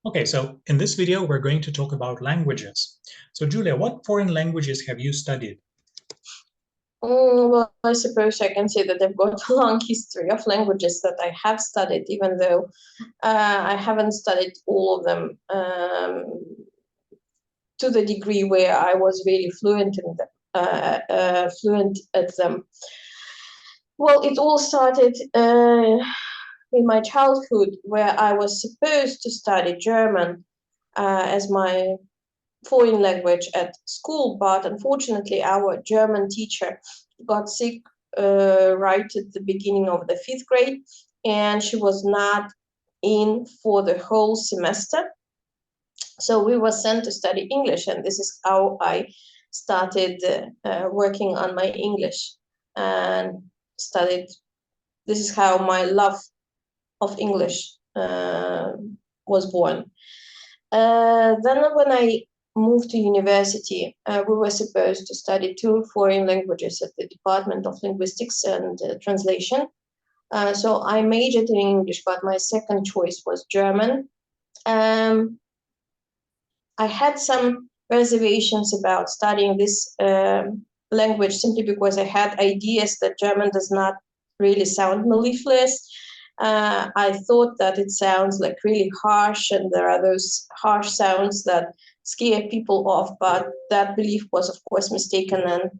Okay, so in this video, we're going to talk about languages. So Julia, what foreign languages have you studied? Well, I suppose I can say that I've got a long history of languages that I have studied, even though I haven't studied all of them to the degree where I was really fluent in them, fluent at them. Well, it all started in my childhood, where I was supposed to study German as my foreign language at school, but unfortunately our German teacher got sick right at the beginning of the 5th grade, and she was not in for the whole semester. So we were sent to study English, and this is how I started working on my English and studied. This is how my love of English was born. Then when I moved to university, we were supposed to study 2 foreign languages at the Department of Linguistics and Translation. So I majored in English, but my second choice was German. I had some reservations about studying this language simply because I had ideas that German does not really sound mellifluous. I thought that it sounds like really harsh, and there are those harsh sounds that scare people off, but that belief was of course mistaken and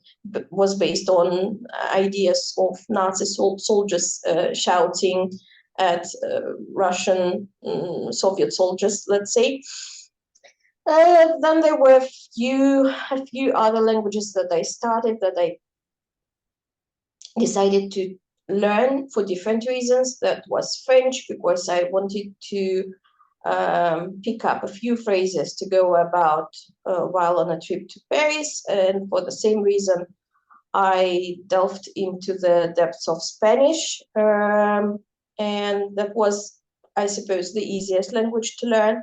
was based on ideas of Nazi soldiers shouting at Russian Soviet soldiers, let's say. Then there were a few other languages that I decided to learn for different reasons. That was French, because I wanted to pick up a few phrases to go about while on a trip to Paris. And for the same reason, I delved into the depths of Spanish. And that was, I suppose, the easiest language to learn.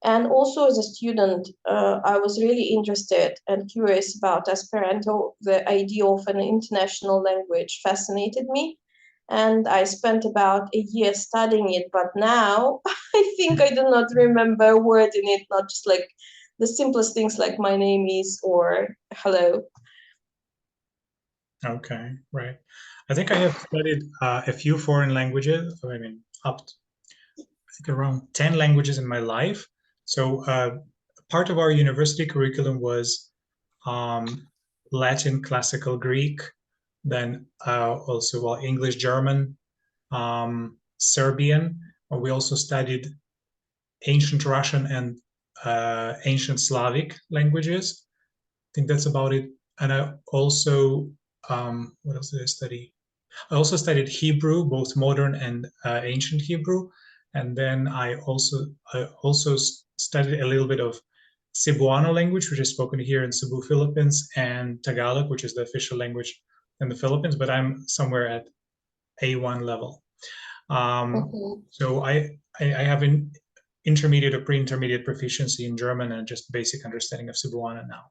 And also as a student, I was really interested and curious about Esperanto. The idea of an international language fascinated me. And I spent about a year studying it, but now I think I do not remember a word in it, not just like the simplest things like my name is or hello. Okay, right. I think I have studied a few foreign languages. I mean, I think around 10 languages in my life. So part of our university curriculum was Latin, Classical Greek, then also English, German, Serbian. We also studied ancient Russian and ancient Slavic languages. I think that's about it. And I also, what else did I study? I also studied Hebrew, both modern and ancient Hebrew. And then I also studied a little bit of Cebuano language, which is spoken here in Cebu, Philippines, and Tagalog, which is the official language in the Philippines, but I'm somewhere at A1 level. So I have an intermediate or pre-intermediate proficiency in German and just basic understanding of Cebuano now.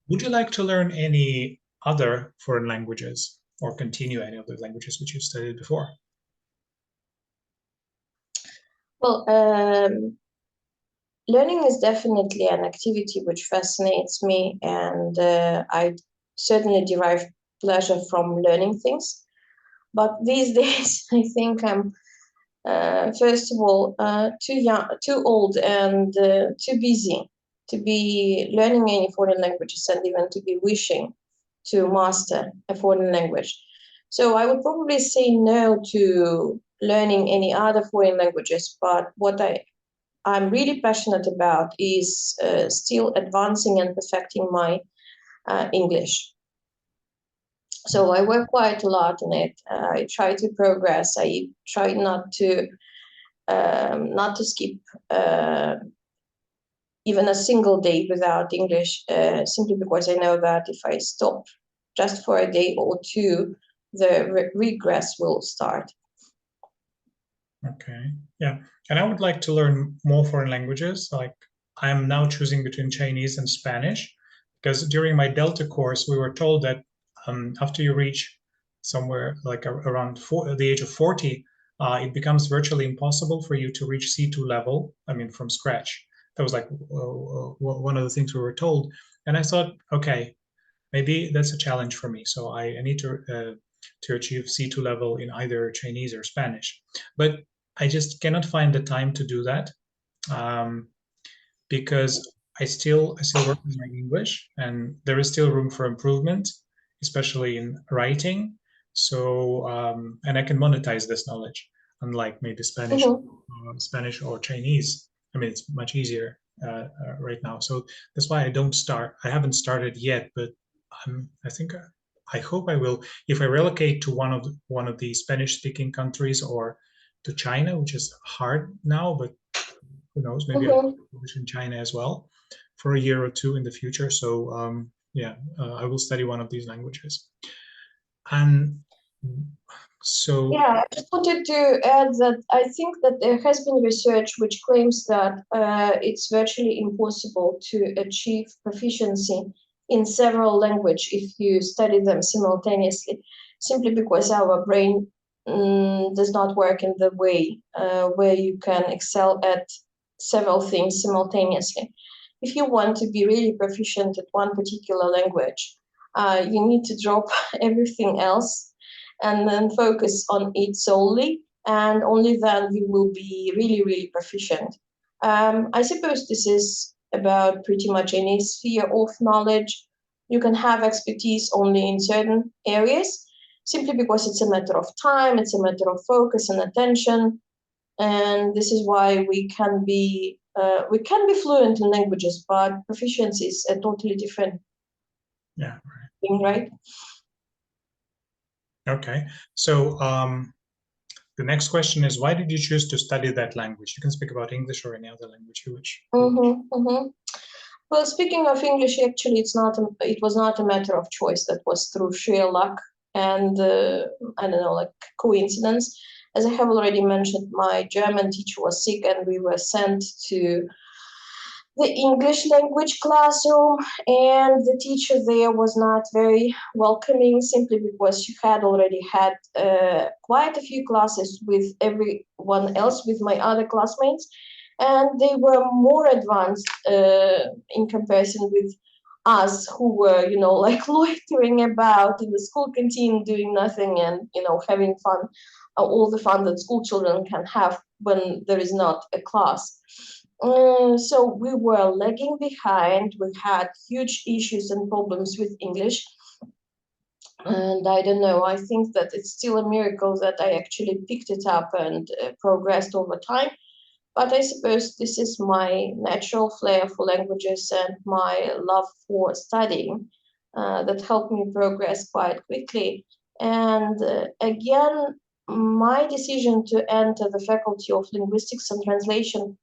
Would you like to learn any other foreign languages or continue any of the languages which you studied before? Well, learning is definitely an activity which fascinates me, and I certainly derive pleasure from learning things. But these days, I think I'm, first of all, too old, and too busy to be learning any foreign languages and even to be wishing to master a foreign language. So I would probably say no to learning any other foreign languages, but what I'm really passionate about is still advancing and perfecting my English. So I work quite a lot on it. I try to progress. I try not to skip even a single day without English, simply because I know that if I stop just for a day or two, the regress will start. Okay, yeah. And I would like to learn more foreign languages. Like I'm now choosing between Chinese and Spanish, because during my Delta course, we were told that after you reach somewhere like around the age of 40, it becomes virtually impossible for you to reach C2 level, I mean, from scratch. That was like one of the things we were told. And I thought, okay, maybe that's a challenge for me. So I need to achieve C2 level in either Chinese or Spanish. But I just cannot find the time to do that because I still work on my English, and there is still room for improvement, especially in writing. So and I can monetize this knowledge, unlike maybe Spanish or Chinese. I mean, it's much easier right now. So that's why I don't start. I haven't started yet, but I think I hope I will. If I relocate to one of the Spanish-speaking countries or to China, which is hard now, but who knows? Maybe I'll publish in China as well for a year or two in the future. So yeah, I will study one of these languages. And so yeah, I just wanted to add that I think that there has been research which claims that it's virtually impossible to achieve proficiency in several languages if you study them simultaneously, simply because our brain does not work in the way where you can excel at several things simultaneously. If you want to be really proficient at one particular language, you need to drop everything else and then focus on it solely, and only then you will be really, really proficient. I suppose this is about pretty much any sphere of knowledge. You can have expertise only in certain areas, simply because it's a matter of time, it's a matter of focus and attention, and this is why we can be fluent in languages, but proficiency is a totally different thing, right? Okay. So the next question is, why did you choose to study that language? You can speak about English or any other language you wish. Well, speaking of English, actually, it was not a matter of choice. That was through sheer luck and I don't know, like coincidence. As I have already mentioned, my German teacher was sick, and we were sent to the English language classroom, and the teacher there was not very welcoming, simply because she had already had quite a few classes with everyone else, with my other classmates, and they were more advanced in comparison with us, who were, like loitering about in the school canteen doing nothing, and having fun, all the fun that school children can have when there is not a class. So we were lagging behind. We had huge issues and problems with English. And I don't know, I think that it's still a miracle that I actually picked it up and progressed over time. But I suppose this is my natural flair for languages and my love for studying that helped me progress quite quickly. And again, my decision to enter the Faculty of Linguistics and Translation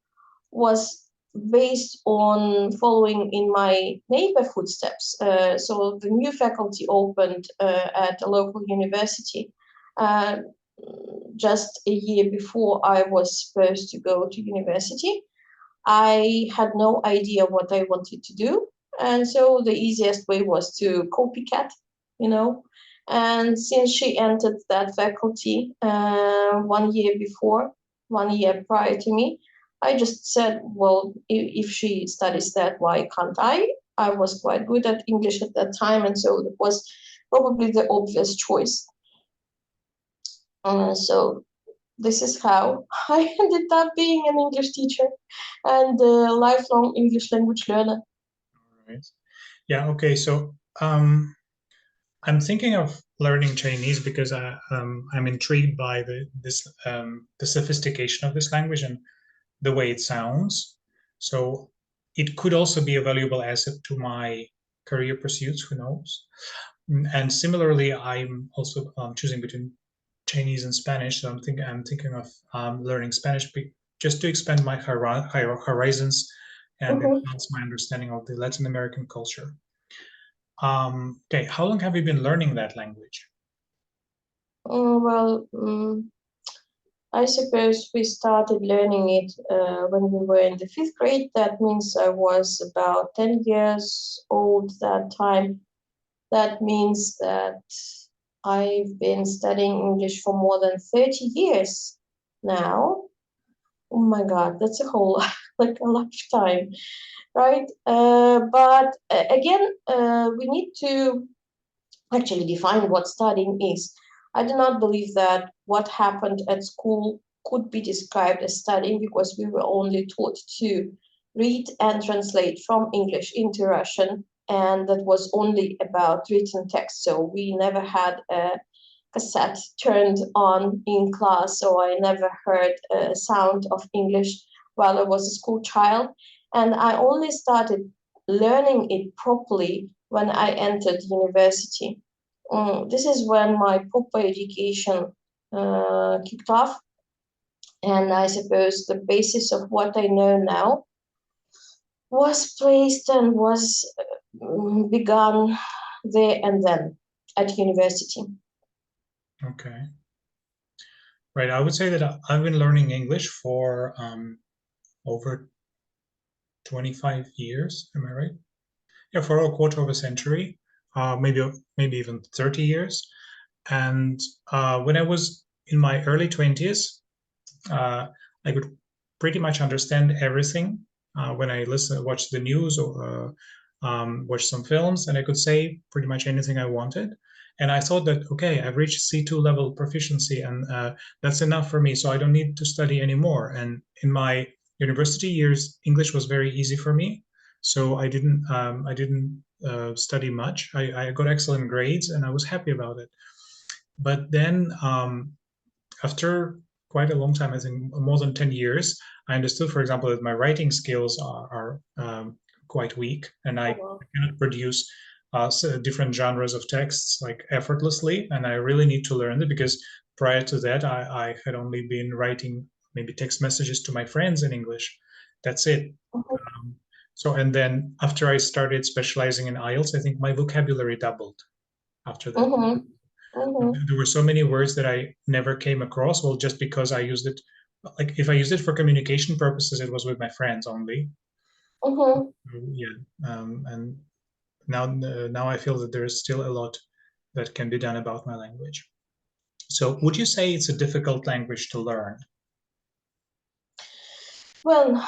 was based on following in my neighbor footsteps. So the new faculty opened at a local university just a year before I was supposed to go to university. I had no idea what I wanted to do. And so the easiest way was to copycat, you know. And since she entered that faculty 1 year prior to me, I just said, well, if she studies that, why can't I? I was quite good at English at that time, and so it was probably the obvious choice. So this is how I ended up being an English teacher and a lifelong English language learner. All right. Yeah, okay. So I'm thinking of learning Chinese because I'm intrigued by the sophistication of this language and the way it sounds. So it could also be a valuable asset to my career pursuits, who knows? And similarly, I'm also choosing between Chinese and Spanish. So I'm thinking of learning Spanish just to expand my horizons and enhance my understanding of the Latin American culture. Okay, how long have you been learning that language? Well, I suppose we started learning it when we were in the 5th grade. That means I was about 10 years old that time. That means that I've been studying English for more than 30 years. now. Oh my God, that's a whole like a lifetime, right? But again, we need to actually define what studying is. I do not believe that what happened at school could be described as studying because we were only taught to read and translate from English into Russian, and that was only about written text. So we never had a cassette turned on in class, so I never heard a sound of English while I was a school child. And I only started learning it properly when I entered university. This is when my proper education kicked off, and I suppose the basis of what I know now was placed and was begun there and then at university. Okay. Right. I would say that I've been learning English for over 25 years. Am I right? Yeah, for a quarter of a century, maybe even 30 years. And when I was in my early 20s, I could pretty much understand everything when I watch the news or watch some films, and I could say pretty much anything I wanted. And I thought that, okay, I've reached C2 level proficiency, and that's enough for me. So I don't need to study anymore. And in my university years, English was very easy for me. So I didn't study much. I got excellent grades, and I was happy about it. But then after quite a long time, I think more than 10 years, I understood, for example, that my writing skills are quite weak, and I cannot produce different genres of texts like effortlessly, and I really need to learn it because prior to that, I had only been writing maybe text messages to my friends in English. That's it. And then after I started specializing in IELTS, I think my vocabulary doubled after that. There were so many words that I never came across. Well, just because I used it, like if I used it for communication purposes, it was with my friends only. Yeah, and now I feel that there is still a lot that can be done about my language. So, would you say it's a difficult language to learn? Well,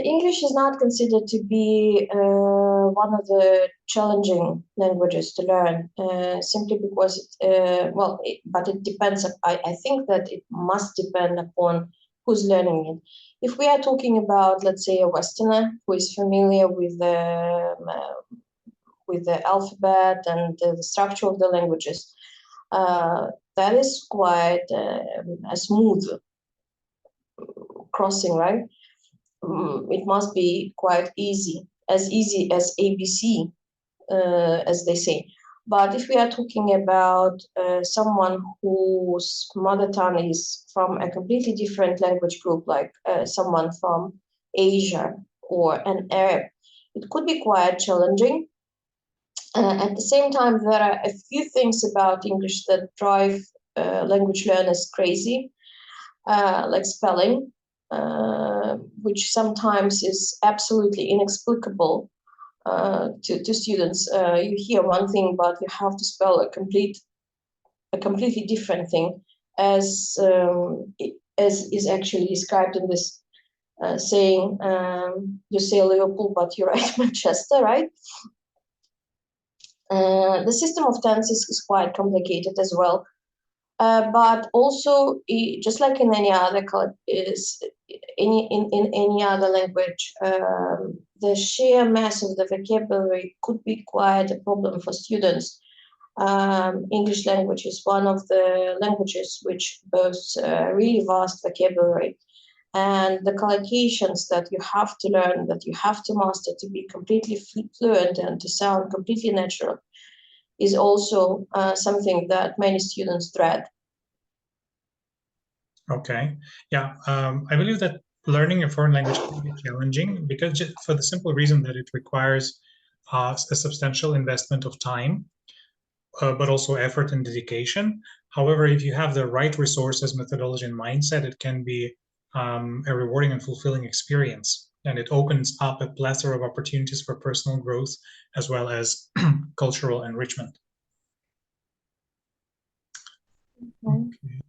English is not considered to be one of the challenging languages to learn, simply because, but it depends. I think that it must depend upon who's learning it. If we are talking about, let's say, a Westerner who is familiar with the alphabet and the structure of the languages, that is quite a smooth crossing, right? It must be quite easy as ABC, as they say. But if we are talking about someone whose mother tongue is from a completely different language group, like someone from Asia or an Arab, it could be quite challenging. At the same time, there are a few things about English that drive language learners crazy, like spelling, which sometimes is absolutely inexplicable to students. You hear one thing, but you have to spell a completely different thing, as is actually described in this saying. You say Liverpool, but you write Manchester, right? The system of tenses is quite complicated as well. But also, just like in any other in any other language, the sheer mass of the vocabulary could be quite a problem for students. English language is one of the languages which boasts really vast vocabulary, and the collocations that you have to learn, that you have to master to be completely fluent and to sound completely natural, is also something that many students dread. Okay. Yeah, I believe that learning a foreign language can be challenging because just for the simple reason that it requires a substantial investment of time, but also effort and dedication. However, if you have the right resources, methodology, and mindset, it can be a rewarding and fulfilling experience. And it opens up a plethora of opportunities for personal growth as well as cultural enrichment. Okay.